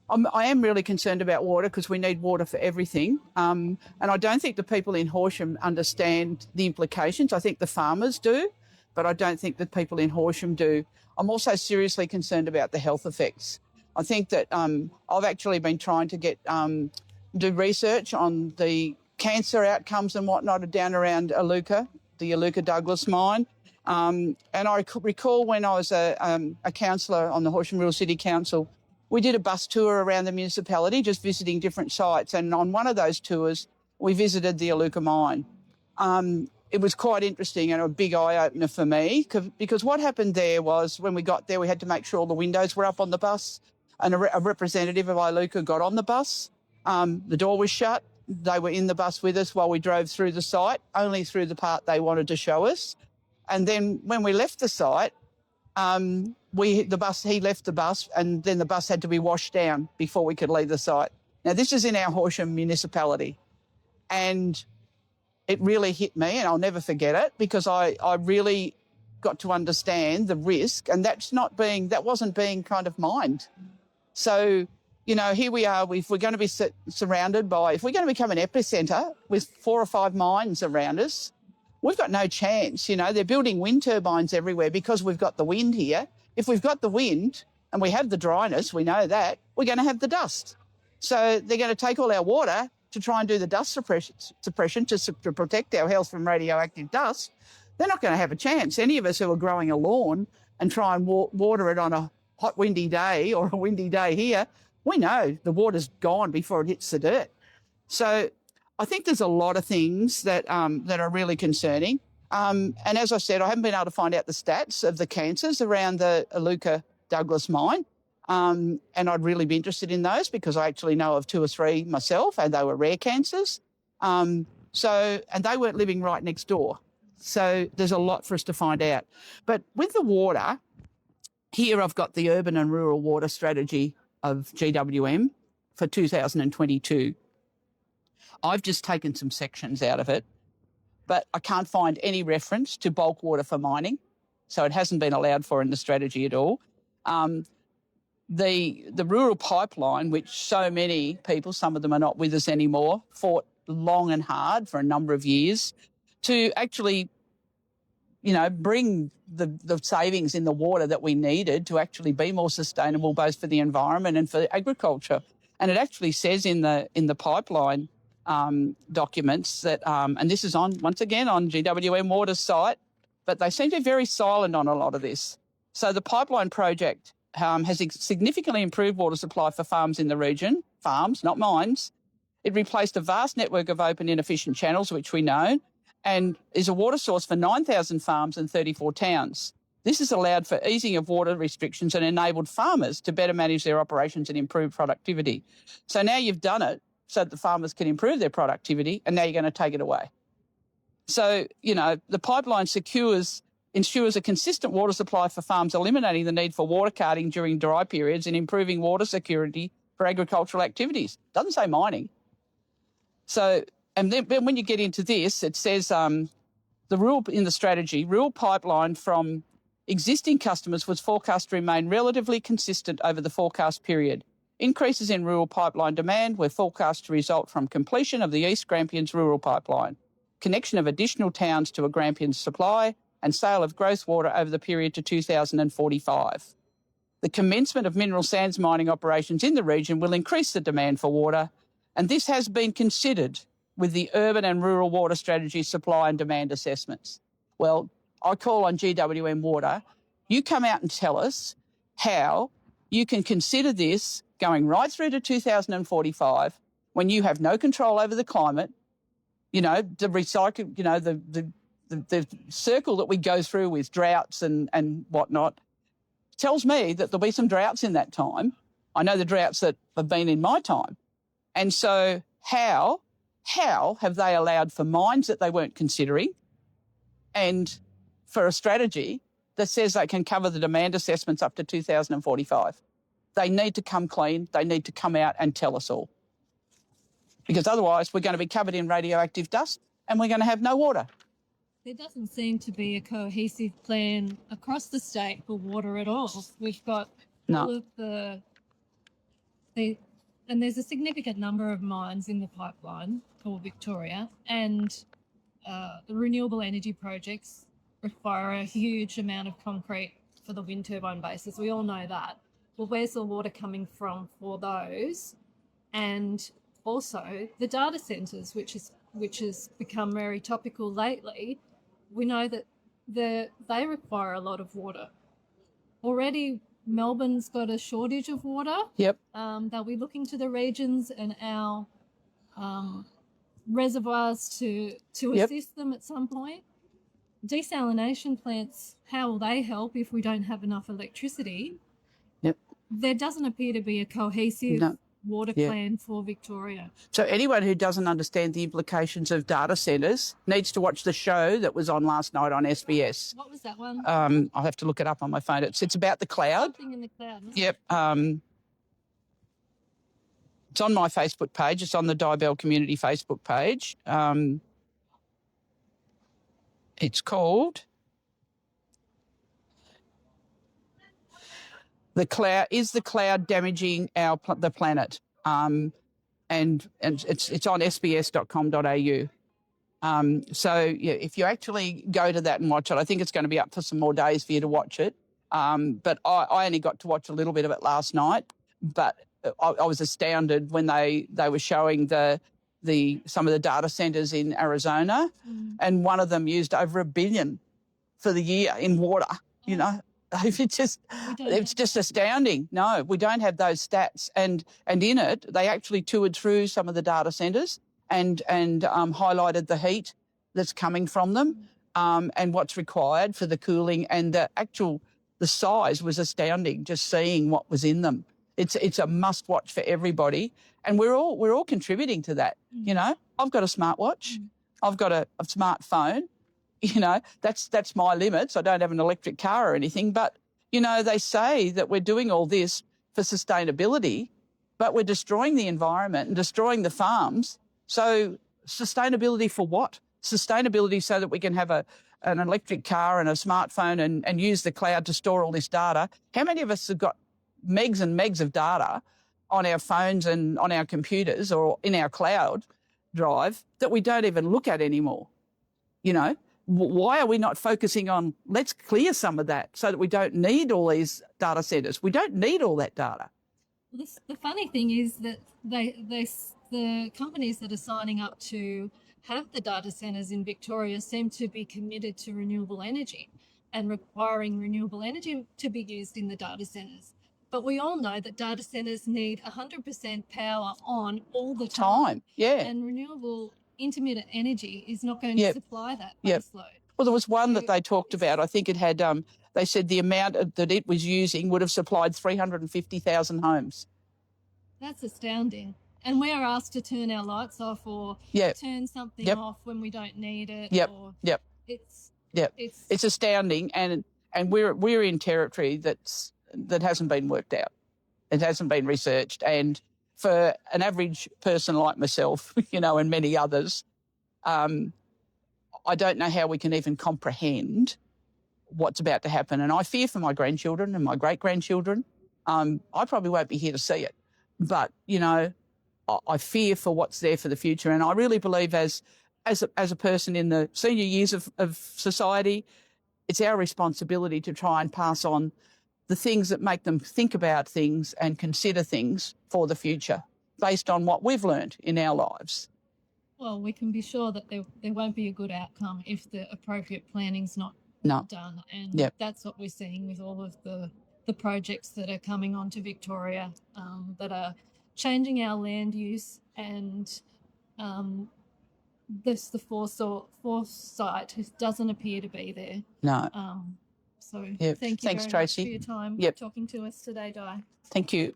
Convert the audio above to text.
I am really concerned about water because we need water for everything. And I don't think the people in Horsham understand the implications. I think the farmers do, but I don't think the people in Horsham do. I'm also seriously concerned about the health effects. I think that I've actually been trying to do research on the cancer outcomes and whatnot down around Iluka, the Iluka Douglas mine. And I recall when I was a councillor on the Horsham Rural City Council, we did a bus tour around the municipality, just visiting different sites. And on one of those tours, we visited the Iluka mine. It was quite interesting and a big eye-opener for me because what happened there was when we got there, we had to make sure all the windows were up on the bus, and a representative of Iluka got on the bus. The door was shut. They were in the bus with us while we drove through the site, only through the part they wanted to show us. And then when we left the site, he left the bus, and then the bus had to be washed down before we could leave the site. Now, this is in our Horsham municipality, and it really hit me, and I'll never forget it, because I really got to understand the risk, and that wasn't being kind of mined. So, here we are. If we're going to be surrounded by, if we're going to become an epicentre with 4 or 5 mines around us, we've got no chance. They're building wind turbines everywhere because we've got the wind here. If we've got the wind and we have the dryness, we know that, we're going to have the dust. So they're going to take all our water to try and do the dust suppression to protect our health from radioactive dust. They're not going to have a chance. Any of us who are growing a lawn and try and water it on a hot, windy day or a windy day here, we know the water's gone before it hits the dirt. So I think there's a lot of things that are really concerning. And as I said, I haven't been able to find out the stats of the cancers around the Iluka Douglas mine. And I'd really be interested in those because I actually know of 2 or 3 myself, and they were rare cancers. And they weren't living right next door. So there's a lot for us to find out. But with the water, here I've got the urban and rural water strategy of GWM for 2022. I've just taken some sections out of it, but I can't find any reference to bulk water for mining, so it hasn't been allowed for in the strategy at all. The rural pipeline, which so many people, some of them are not with us anymore, fought long and hard for a number of years to actually, bring the savings in the water that we needed to actually be more sustainable, both for the environment and for agriculture. And it actually says in the pipeline documents that, and this is once again on GWM Water's site, but they seem to be very silent on a lot of this. So the pipeline project has significantly improved water supply for farms in the region, farms, not mines. It replaced a vast network of open, inefficient channels, which we know, and is a water source for 9,000 farms and 34 towns. This has allowed for easing of water restrictions and enabled farmers to better manage their operations and improve productivity. So now you've done it so that the farmers can improve their productivity, and now you're going to take it away. So, the pipeline ensures a consistent water supply for farms, eliminating the need for water carting during dry periods and improving water security for agricultural activities. Doesn't say mining. So, and then when you get into this, it says in the strategy, rural pipeline from existing customers was forecast to remain relatively consistent over the forecast period. Increases in rural pipeline demand were forecast to result from completion of the East Grampians rural pipeline, connection of additional towns to a Grampians supply, and sale of gross water over the period to 2045. The commencement of mineral sands mining operations in the region will increase the demand for water, and this has been considered with the urban and rural water strategy supply and demand assessments. Well, I call on GWM Water. You come out and tell us how you can consider this going right through to 2045 when you have no control over the climate, the recycle, the circle that we go through with droughts and whatnot tells me that there'll be some droughts in that time. I know the droughts that have been in my time. And so how have they allowed for mines that they weren't considering and for a strategy that says they can cover the demand assessments up to 2045? They need to come clean. They need to come out and tell us all. Because otherwise we're going to be covered in radioactive dust and we're going to have no water. There doesn't seem to be a cohesive plan across the state for water at all. We've got all of the and there's a significant number of mines in the pipeline for Victoria, and the renewable energy projects require a huge amount of concrete for the wind turbine bases. We all know that. Well, where's the water coming from for those? And also the data centres, which has become very topical lately. We know that they require a lot of water. Already, Melbourne's got a shortage of water. Yep. They'll be looking to the regions and our reservoirs to assist them at some point. Desalination plants, how will they help if we don't have enough electricity? Yep. There doesn't appear to be a cohesive water plan for Victoria. So anyone who doesn't understand the implications of data centres needs to watch the show that was on last night on SBS. What was that one? I'll have to look it up on my phone. It's about the cloud. Something in the cloud. Yep. It's on my Facebook page. It's on the Diabel Community Facebook page. It's called "The Cloud Is the Cloud Damaging the Planet?" And it's on sbs.com.au. So yeah, if you actually go to that and watch it, I think it's going to be up for some more days for you to watch it. But I only got to watch a little bit of it last night. But I was astounded when they were showing some of the data centres in Arizona, and one of them used over $1 billion for the year in water. You know, it's just astounding. No, we don't have those stats, and in it they actually toured through some of the data centres and highlighted the heat that's coming from them, and what's required for the cooling, and the size was astounding. Just seeing what was in them. It's a must watch for everybody, and we're all contributing to that. You know, I've got a smartwatch, I've got a smartphone. You know, that's my limits. I don't have an electric car or anything, but you know, they say that we're doing all this for sustainability, but we're destroying the environment and destroying the farms. So sustainability for what? Sustainability so that we can have an electric car and a smartphone and use the cloud to store all this data. How many of us have got megs and megs of data on our phones and on our computers or in our cloud drive that we don't even look at anymore? You know, why are we not focusing on let's clear some of that so that we don't need all these data centres? We don't need all that data. The funny thing is that the companies that are signing up to have the data centres in Victoria seem to be committed to renewable energy and requiring renewable energy to be used in the data centres. But we all know that data centres need 100% power on all the time. Yeah. And renewable intermittent energy is not going to supply that base load. Well, there was one that they talked about. I think it had, they said the amount that it was using would have supplied 350,000 homes. That's astounding. And we're asked to turn our lights off or turn something off when we don't need it. It's astounding, and we're in territory that hasn't been worked out. It hasn't been researched. And for an average person like myself, you know, and many others, I don't know how we can even comprehend what's about to happen. And I fear for my grandchildren and my great-grandchildren. I probably won't be here to see it. But, you know, I fear for what's there for the future. And I really believe as a person in the senior years of society, it's our responsibility to try and pass on the things that make them think about things and consider things for the future based on what we've learned in our lives. Well, we can be sure that there won't be a good outcome if the appropriate planning's not done. And that's what we're seeing with all of the projects that are coming onto Victoria that are changing our land use, and the foresight doesn't appear to be there. No. Thank you Thanks, very Tracy. much for your time talking to us today, Di. Thank you.